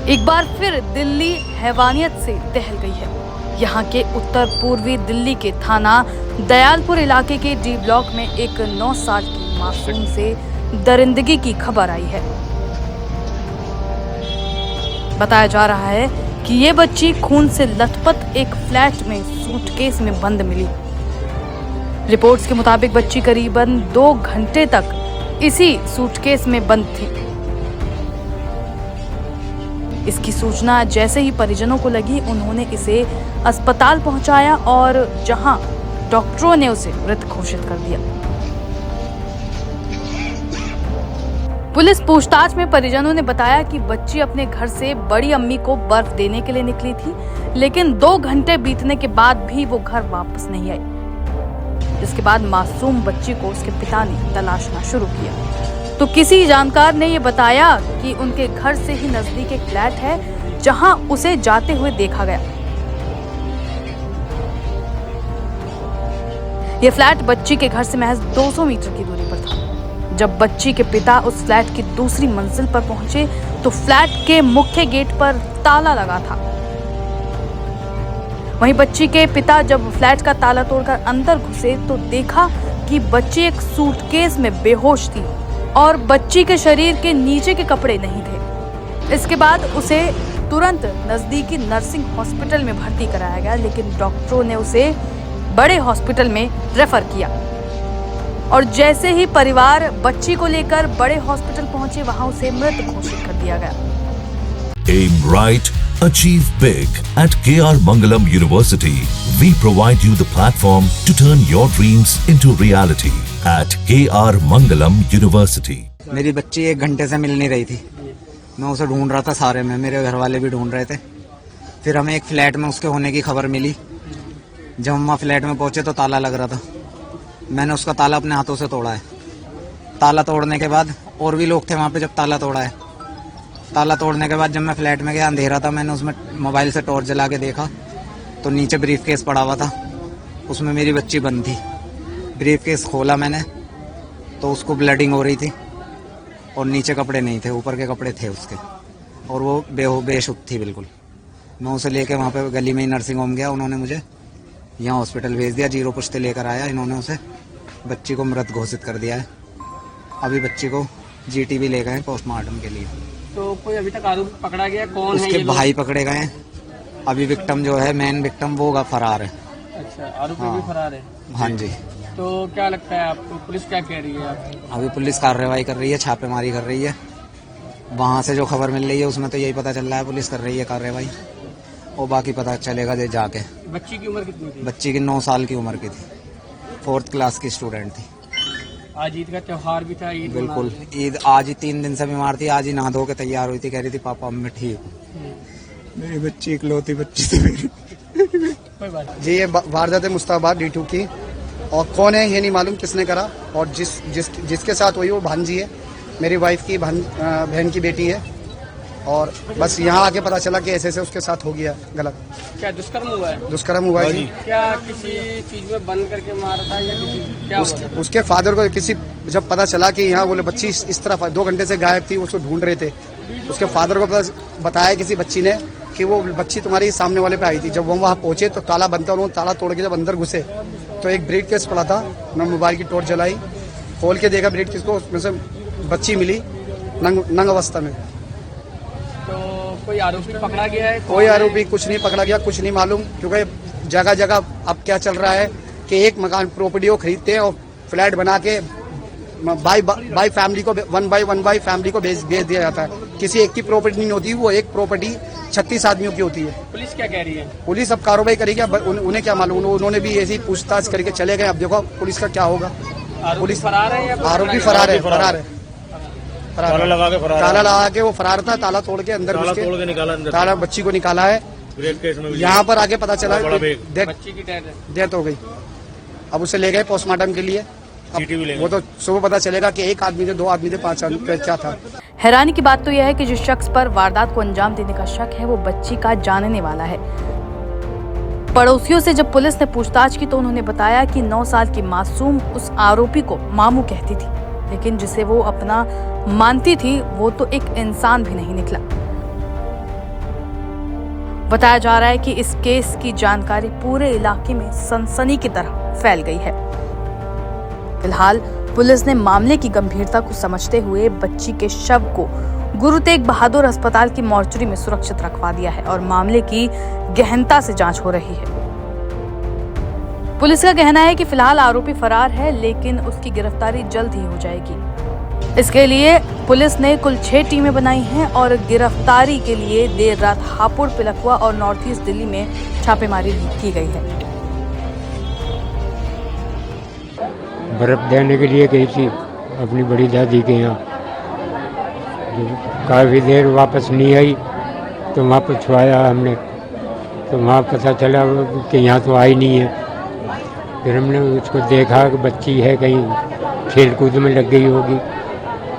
एक बार फिर दिल्ली हैवानियत से दहल गई है। यहाँ के उत्तर पूर्वी दिल्ली के थाना दयालपुर इलाके के डी ब्लॉक में एक 9 साल की मासूम से दरिंदगी की खबर आई है। बताया जा रहा है कि ये बच्ची खून से लथपथ एक फ्लैट में सूटकेस में बंद मिली। रिपोर्ट्स के मुताबिक बच्ची करीबन 2 घंटे तक इसी सूटकेस में बंद थी। इसकी सूचना जैसे ही परिजनों को लगी, उन्होंने इसे अस्पताल पहुंचाया और जहां डॉक्टरों ने उसे मृत घोषित कर दिया। पुलिस पूछताछ में परिजनों ने बताया कि बच्ची अपने घर से बड़ी अम्मी को बर्फ देने के लिए निकली थी, लेकिन 2 घंटे बीतने के बाद भी वो घर वापस नहीं आई। इसके बाद मासूम बच्ची को उसके पिता ने तलाशना शुरू किया तो किसी जानकार ने ये बताया कि उनके घर से ही नजदीक एक फ्लैट है जहां उसे जाते हुए देखा गया। यह फ्लैट बच्ची के घर से महज 200 मीटर की दूरी पर था। जब बच्ची के पिता उस फ्लैट की दूसरी मंजिल पर पहुंचे तो फ्लैट के मुख्य गेट पर ताला लगा था। वहीं बच्ची के पिता जब फ्लैट का ताला तोड़कर अंदर घुसे तो देखा कि बच्ची एक सूटकेस में बेहोश थी और बच्ची के शरीर के नीचे के कपड़े नहीं थे। इसके बाद उसे तुरंत नजदीकी नर्सिंग हॉस्पिटल में भर्ती कराया गया, लेकिन डॉक्टरों ने उसे बड़े हॉस्पिटल में रेफर किया और जैसे ही परिवार बच्ची को लेकर बड़े हॉस्पिटल पहुंचे, वहां उसे मृत घोषित कर दिया गया। Aim right, achieve big. At KR Mangalam University, we provide you the platform to turn your dreams into reality. At KR Mangalam University. मेरी बच्ची 1 घंटे से मिल नहीं रही थी। मैं उसे ढूंढ रहा था सारे में, मेरे घर वाले भी ढूंढ रहे थे। फिर हमें एक फ्लैट में उसके होने की खबर मिली। जब हम वहाँ फ्लैट में पहुंचे तो ताला लग रहा था। मैंने उसका ताला अपने हाथों से तोड़ा है। ताला तोड़ने के बाद और भी लोग थे वहाँ पे जब ताला तोड़ा है। ताला तोड़ने के बाद जब मैं फ्लैट में गया, अंधेरा था, मैंने उसमें मोबाइल से टॉर्च जला के देखा तो नीचे ब्रीफ केस पड़ा हुआ था, उसमें मेरी बच्ची बंद थी। ब्रीफ केस खोला मैंने तो उसको ब्लडिंग हो रही थी और नीचे कपड़े नहीं थे, ऊपर के कपड़े थे उसके, और वो बेशुद्ध थी बिल्कुल। मैं उसे लेके वहाँ पे गली में ही नर्सिंग होम गया, उन्होंने मुझे यहाँ हॉस्पिटल भेज दिया। 0 पुश्ते लेकर आया, इन्होंने उसे बच्ची को मृत घोषित कर दिया है। अभी बच्ची को GTV ले गए पोस्टमार्टम के लिए। तो कोई अभी तक आरोपी पकड़ा गया? कौन है? उसके भाई पकड़े गए हैं। अभी विक्टिम जो है, मेन विक्टिम, वो फरार है। अच्छा, आरोपी भी फरार है? हाँ जी। तो क्या लगता है आपको, पुलिस क्या कह रही है आपको? अभी पुलिस कार्रवाई कर रही है, छापेमारी कर रही है। वहाँ से जो खबर मिल रही है उसमें तो यही पता चल रहा है पुलिस कर रही है कार्रवाई, और बाकी पता चलेगा जाके। बच्ची की उम्र कितनी थी? बच्ची की 9 साल की उम्र की थी, 4th क्लास की स्टूडेंट थी। आज ईद का त्योहार भी था। ईद बिल्कुल, ईद आज ही 3 दिन से बीमार थी। आज ही नहा धो के तैयार हुई थी, कह रही थी पापा मैं ठीक हूँ। मेरी बच्ची इकलौती बच्ची थी मेरी। कोई बात नहीं। जी, ये वारदात मुस्ताबाद D2 की, और कौन है ये नहीं मालूम किसने करा, और जिसके साथ हुई वो भांजी है, मेरी वाइफ की बहन की बेटी है। और बस यहाँ आके पता चला कि ऐसे उसके साथ हो गया गलत। क्या दुष्कर्म हुआ है? दुष्कर्म हुआ है जी। क्या किसी चीज में बंद करके मारा था या क्या उसके फादर को जब पता चला कि यहाँ बोले बच्ची इस तरफ 2 घंटे से गायब थी, उसको ढूंढ रहे थे, उसके फादर को बताया किसी बच्ची ने कि वो बच्ची तुम्हारी सामने वाले पे आई थी। जब वो वहाँ पहुंचे तो ताला बंद था, उन्होंने ताला तोड़ के जब अंदर घुसे तो एक ब्रीफ केस पड़ा था। मैं मोबाइल की टॉर्च जलाई, खोल के देखा ब्रीफ केस को, उसमें से बच्ची मिली नंग अवस्था में। तो कोई आरोपी पकड़ा गया है? कोई आरोपी कुछ नहीं पकड़ा गया, कुछ नहीं मालूम, क्योंकि जगह जगह अब क्या चल रहा है कि एक मकान प्रॉपर्टी को खरीदते हैं और फ्लैट बना के बाई फैमिली को 1 बाई फैमिली को भेज दिया जाता है। किसी एक की प्रॉपर्टी नहीं होती, वो एक प्रॉपर्टी 36 आदमियों की होती है। पुलिस क्या कह रही है? पुलिस अब कार्रवाई करेगी। उन्हें क्या मालूम, उन्होंने भी ऐसी पूछताछ करके चले गए। अब देखो पुलिस का क्या होगा। पुलिस फरार है या आरोपी फरार है? ताला लगा के वो फरार था, ताला तोड़ के अंदर घुस के निकाला, ताला बच्ची को निकाला है। यहाँ पर आगे पता चला बच्ची की डेथ हो गई। अब उसे ले गए पोस्टमार्टम के लिए। वो तो सुबह पता चलेगा कि 1 आदमी थे, 2 आदमी थे, 5 आदमी, क्या था। हैरानी की बात तो यह है कि जिस शख्स पर वारदात को अंजाम देने का शक है वो बच्ची का जानने वाला है। पड़ोसियों से जब पुलिस ने पूछताछ की तो उन्होंने बताया कि 9 साल की मासूम उस आरोपी को मामू कहती थी, लेकिन जिसे वो अपना मानती थी वो तो एक इंसान भी नहीं निकला। बताया जा रहा है कि इस केस की जानकारी पूरे इलाके में सनसनी की तरह फैल गई है। फिलहाल पुलिस ने मामले की गंभीरता को समझते हुए बच्ची के शव को गुरु तेग बहादुर अस्पताल की मॉर्चरी में सुरक्षित रखवा दिया है और मामले की गहनता से जांच हो रही है। पुलिस का कहना है कि फिलहाल आरोपी फरार है, लेकिन उसकी गिरफ्तारी जल्द ही हो जाएगी। इसके लिए पुलिस ने कुल 6 टीमें बनाई हैं और गिरफ्तारी के लिए देर रात हापुड़, पिलखुआ और नॉर्थ ईस्ट दिल्ली में छापेमारी की गई है। बर्फ देने के लिए गई थी अपनी बड़ी दादी के यहाँ, काफ़ी देर वापस नहीं आई तो वहाँ पूछवाया हमने, तो वहाँ पता चला कि यहाँ तो आई नहीं है। फिर हमने उसको देखा कि बच्ची है, कहीं खेल कूद में लग गई होगी,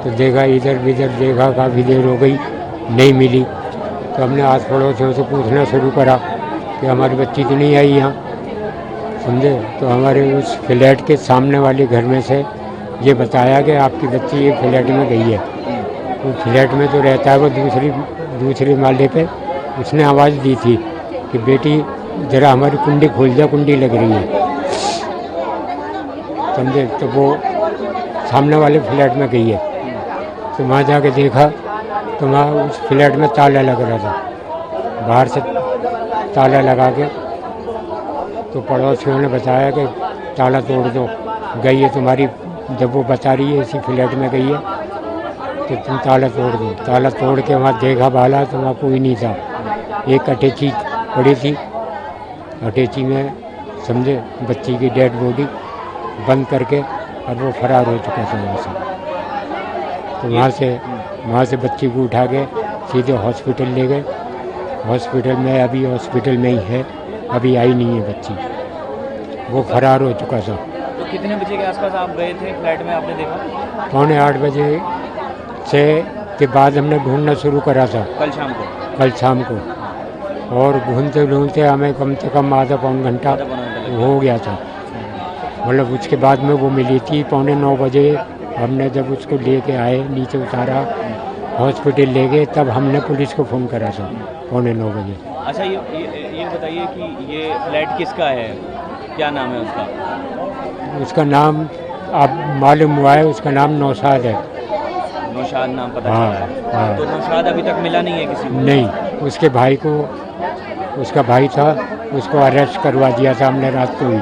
तो देखा इधर उधर देखा, काफ़ी देर हो गई नहीं मिली। तो हमने आस पड़ोसियों से पूछना शुरू करा कि हमारी बच्ची तो नहीं आई यहाँ, समझे। तो हमारे उस फ्लैट के सामने वाले घर में से ये बताया कि आपकी बच्ची एक फ्लैट में गई है। वो फ्लैट में तो रहता है, वो दूसरे माले पे उसने आवाज़ दी थी कि बेटी ज़रा हमारी कुंडी खोल जा, कुंडी लग रही है, समझे। तो वो सामने वाले फ्लैट में गई है, तो वहाँ जाके देखा तो वहाँ उस फ्लैट में ताला लग रहा था, बाहर से ताला लगा के। तो पड़ोसियों ने बताया कि ताला तोड़ दो, गई है तुम्हारी, जब वो बता रही है इसी फ्लैट में गई है तो तुम ताला तोड़ दो। ताला तोड़ के वहाँ देखा भाला तो वहाँ कोई नहीं था, एक अटैची पड़ी थी, अटैची में समझे बच्ची की डेड बॉडी बंद करके और वो फरार हो चुका था वहाँ से। तो वहाँ से बच्ची को उठा के सीधे हॉस्पिटल ले गए। हॉस्पिटल में अभी हॉस्पिटल में ही है, अभी आई नहीं है बच्ची, वो फरार हो चुका था। तो कितने बजे के आसपास आप गए थे फ्लैट में, आपने देखा? 7:45 बजे से के बाद हमने ढूंढना शुरू करा था, कल शाम को और घूमते ढूंढते हमें कम से कम आधा पौन घंटा हो गया था। मतलब उसके बाद में वो मिली थी 8:45 बजे। हमने जब उसको लेके आए, नीचे उतारा, हॉस्पिटल ले गए, तब हमने पुलिस को फ़ोन करा था 8:45 बजे। अच्छा, ये बताइए कि ये फ्लैट किसका है, क्या नाम है उसका? उसका नाम अब मालूम हुआ है, उसका नाम नौशाद है। नौशाद नाम पता हाँ, चला है। हाँ। तो नौशाद अभी तक मिला नहीं है किसी को? नहीं, उसके भाई को, उसका भाई था, उसको अरेस्ट करवा दिया था हमने रात को ही।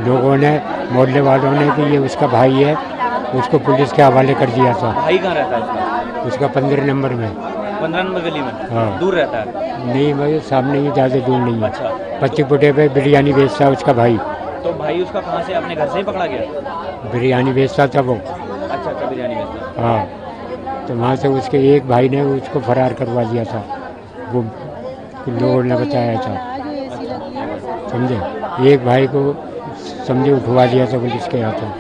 लोगों ने, मोहल्ले वालों ने कि ये उसका भाई है, उसको पुलिस के हवाले कर दिया था। भाई कहाँ रहता है उसका? 15 नंबर में। 15 नंबर गली में? हाँ। दूर रहता है? नहीं भाई, सामने ही, ज़्यादा दूर नहीं है। अच्छा। 25 फुटे पे बिरयानी बेचता है उसका भाई। तो भाई उसका कहाँ से, अपने घर से ही पकड़ा गया? बिरयानी बेचता था वो। अच्छा, बिरयानी बेचता। हाँ, तो वहाँ से उसके एक भाई ने उसको फरार करवा दिया था, वो लोगों ने बताया था, समझे। एक भाई को समझे उठवा दिया था पुलिस के हाथों।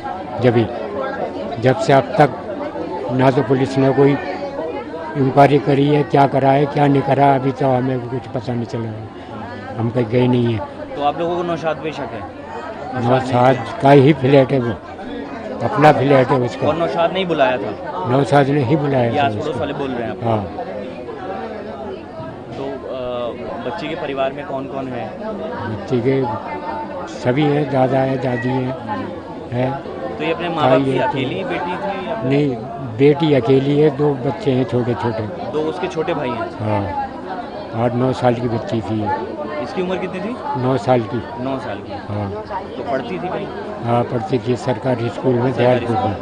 जब से अब तक ना तो पुलिस ने कोई इंक्वायरी करी है, क्या करा है क्या नहीं करा, अभी तो हमें कुछ पता नहीं चला है, हम कहीं गए नहीं हैं। तो आप लोगों को नौशाद पे शक है? नौशाद का ही फ्लैट है, वो अपना फ्लैट है उसका। और नौशाद नहीं बुलाया था? नौशाद ने ही बुलाया था आस-पड़ोस वाले बोल रहे हैं आप? हाँ। तो बच्ची के परिवार में कौन कौन है? बच्ची के सभी हैं, दादा है, दादी है। तो ये अपने माँ बाप की भाई है, अकेली बेटी थी या? नहीं, बेटी अकेली है, 2 बच्चे हैं छोटे छोटे। तो उसके छोटे भाई हैं? हाँ, 8-9 साल की बच्ची थी। इसकी उम्र कितनी थी? 9 साल की। 9 साल की। हाँ। तो पढ़ती थी कहीं? हाँ, पढ़ती थी सरकारी स्कूल में, दयालपुर में।